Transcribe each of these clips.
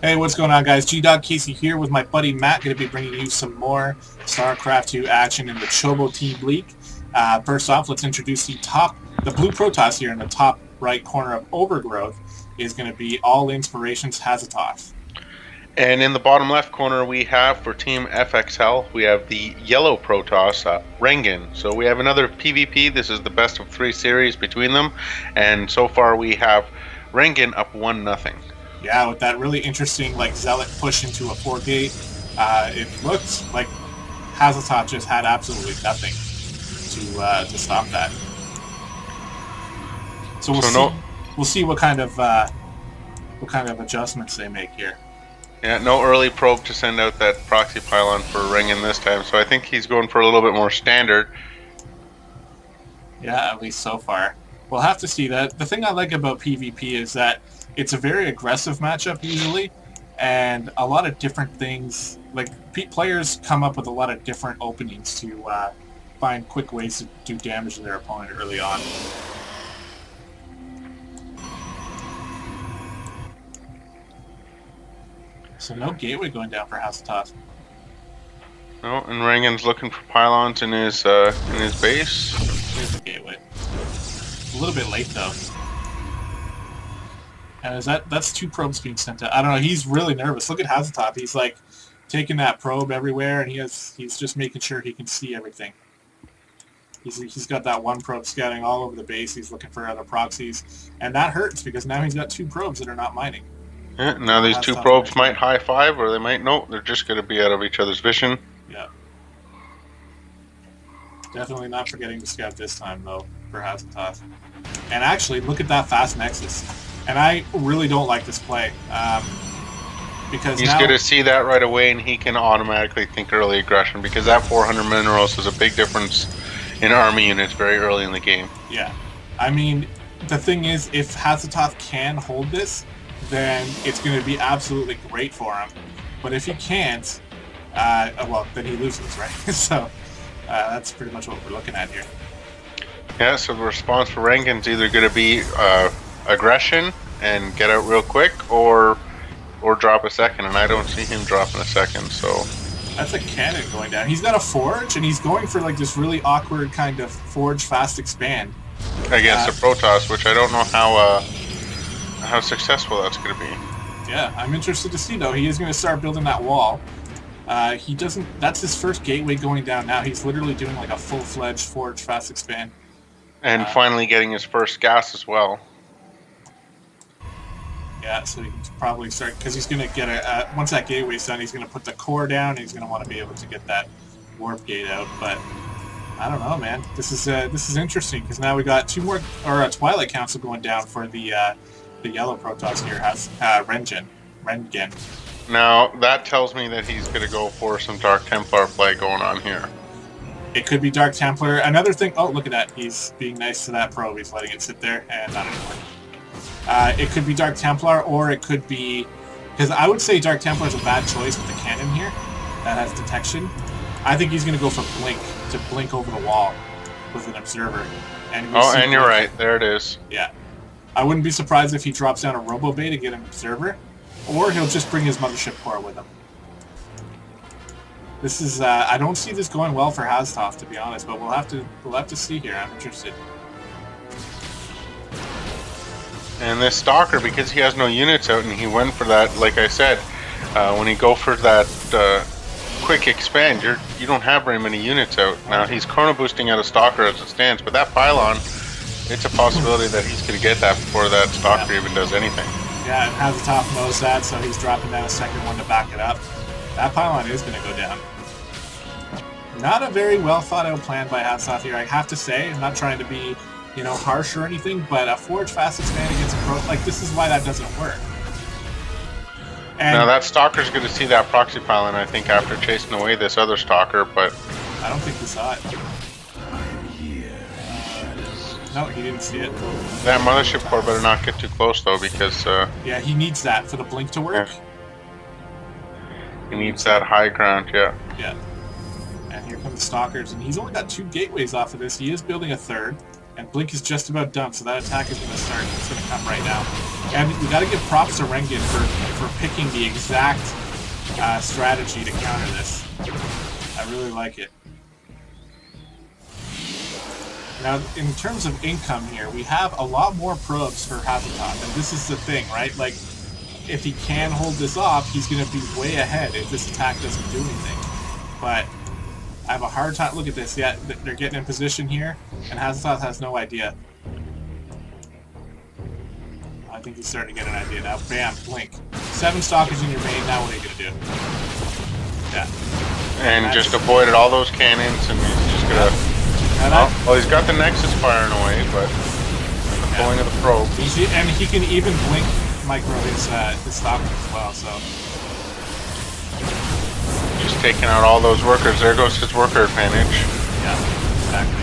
Hey, what's going on, guys? Gdoggcasey here with my buddy Matt. Going to be bringing you some more StarCraft 2 action in the Chobo Team League. First off, let's introduce the blue Protoss here in the top right corner of Overgrowth is going to be All Inspirations Hazatoth. And in the bottom left corner, we have for Team FxL, we have the yellow Protoss, Rengen. So we have another PvP. This is the best of 3 series between them. And so far we have Rengen up 1-0. Yeah, with that really interesting Zealot push into a 4-gate, it looked like Hazatoth just had absolutely nothing to stop that. So we'll see what kind of adjustments they make here. Yeah, no early probe to send out that proxy pylon for Rengen this time, so I think he's going for a little bit more standard. Yeah, at least so far. We'll have to see that. The thing I like about PvP is that it's a very aggressive matchup usually, and a lot of different things, players come up with a lot of different openings to find quick ways to do damage to their opponent early on. So no gateway going down for Hazatoth. No, and Rengen's looking for pylons in his base. Here's the gateway. A little bit late though. And that's 2 probes being sent out. I don't know, he's really nervous. Look at Hazatoth. He's taking that probe everywhere, and he's just making sure he can see everything. He's got that 1 probe scouting all over the base. He's looking for other proxies. And that hurts because now he's got 2 probes that are not mining. Yeah, now these 2 probes might high five, or they might they're just going to be out of each other's vision. Yeah. Definitely not forgetting to scout this time, though, for Hazatoth. And actually, look at that fast Nexus. And I really don't like this play. Because he's going to see that right away, and he can automatically think early aggression, because that 400 minerals is a big difference in army units very early in the game. Yeah. I mean, the thing is, if Hazatoth can hold this, then it's going to be absolutely great for him. But if he can't, well, then he loses, right? So that's pretty much what we're looking at here. Yeah, so the response for Rengen's either going to be aggression and get out real quick, or drop a second, and I don't see him dropping a second, so... That's a cannon going down. He's got a forge, and he's going for this really awkward kind of forge fast expand. Against a Protoss, which I don't know how successful that's going to be. Yeah, I'm interested to see, though. He is going to start building that wall. He doesn't... That's his first gateway going down now. He's literally doing a full-fledged forge fast expand. And finally getting his first gas as well. Yeah, so he can probably start, because he's going to get once that gateway's done, he's going to put the core down, and he's going to want to be able to get that warp gate out. But I don't know, man. This is interesting, because now we got 2 more, or a Twilight Council going down for the yellow Protoss here has Rengen. Now that tells me that he's going to go for some Dark Templar play going on here. It could be Dark Templar. Another thing. Oh, look at that. He's being nice to that probe. He's letting it sit there, and not anymore. It could be Dark Templar, or it could be... Because I would say Dark Templar is a bad choice with the cannon here. That has detection. I think he's going to go for Blink, to blink over the wall with an Observer. And you're right. There it is. Yeah. I wouldn't be surprised if he drops down a Robo Bay to get an Observer, or he'll just bring his Mothership Core with him. This is... I don't see this going well for Hazatoth, to be honest, but we'll have to see here. I'm interested. And this Stalker, because he has no units out, and he went for that, like I said, when you go for that quick expand, you don't have very many units out. Now, he's chrono boosting out a Stalker as it stands, but that pylon, it's a possibility that he's going to get that before that Stalker even does anything. Yeah, and Hazatoth knows that, so he's dropping down a second one to back it up. That pylon is going to go down. Not a very well thought out plan by Hazatoth here, I have to say. I'm not trying to be... harsh or anything, but a forge fast expand against a pro, this is why that doesn't work. And now that Stalker's going to see that proxy pylon, I think, after chasing away this other Stalker, but... I don't think he saw it. No, he didn't see it. That Mothership Core better not get too close, though, because... yeah, he needs that for the blink to work. Yeah. He needs that high ground, yeah. Yeah. And here come the Stalkers, and he's only got 2 gateways off of this. He is building a 3rd. And Blink is just about done, so that attack is going to start. It's going to come right now. And we got to give props to Rengen for picking the exact strategy to counter this. I really like it. Now, in terms of income here, we have a lot more probes for Hazatoth, and this is the thing, right? Like, if he can hold this off, he's going to be way ahead if this attack doesn't do anything. But I have a hard time. Look at this. Yeah, they're getting in position here, and Hazatoth has no idea. I think he's starting to get an idea now. Bam, Blink. 7 stalkers in your main. Now what are you going to do? Yeah. And just avoided all those cannons, and he's just going to... Well, he's got the Nexus firing away, but the pulling of the probe. And he can even blink micro his stalkers as well, so... Just taking out all those workers. There goes his worker advantage. Yeah, exactly.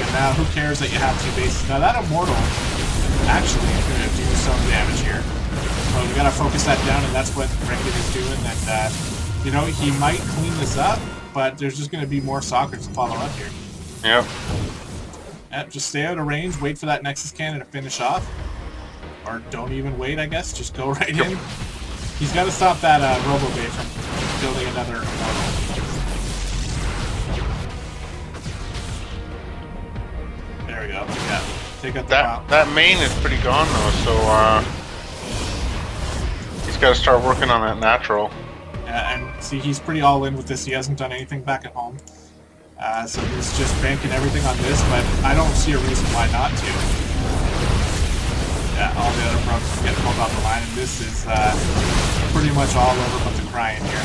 And now, who cares that you have 2 bases? Now, that Immortal actually is going to do some damage here. But we got to focus that down, and that's what Rengen is doing. And, you know, he might clean this up, but there's just going to be more stalkers to follow up here. Yep. Just stay out of range, wait for that Nexus cannon to finish off. Or don't even wait, I guess. Just go right in. He's got to stop that Robo-Bait from building another Immortal. There we go. Yeah. Take out the that main is pretty gone, though, so he's got to start working on that natural. Yeah, and see, he's pretty all in with this. He hasn't done anything back at home. So he's just banking everything on this, but I don't see a reason why not to. Yeah, all the other probes get pulled off the line, and this is pretty much all over but the crying here.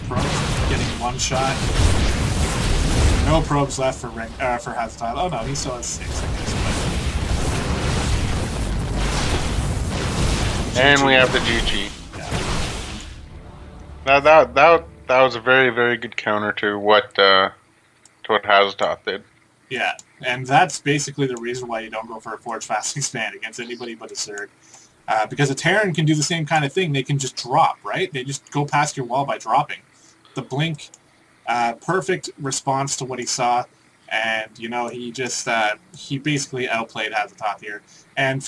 Probes getting 1 shot. No probes left for Hazatoth. Oh no, he still has 6, I guess. But... And we have the GG. That was a very, very good counter to what Hazatoth did. Yeah, and that's basically the reason why you don't go for a Forge Fast Expand against anybody but a Zerg. Because a Terran can do the same kind of thing. They can just drop, right? They just go past your wall by dropping. The Blink, perfect response to what he saw, and, you know, he just, he basically outplayed Hazatoth here. And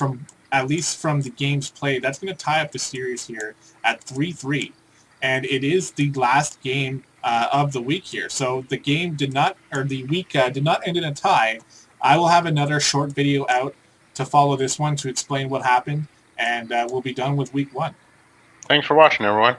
at least from the games played, that's going to tie up the series here at 3-3. And it is the last game of the week here. So the game did not, or the week did not end in a tie. I will have another short video out to follow this one to explain what happened, and we'll be done with week 1. Thanks for watching, everyone.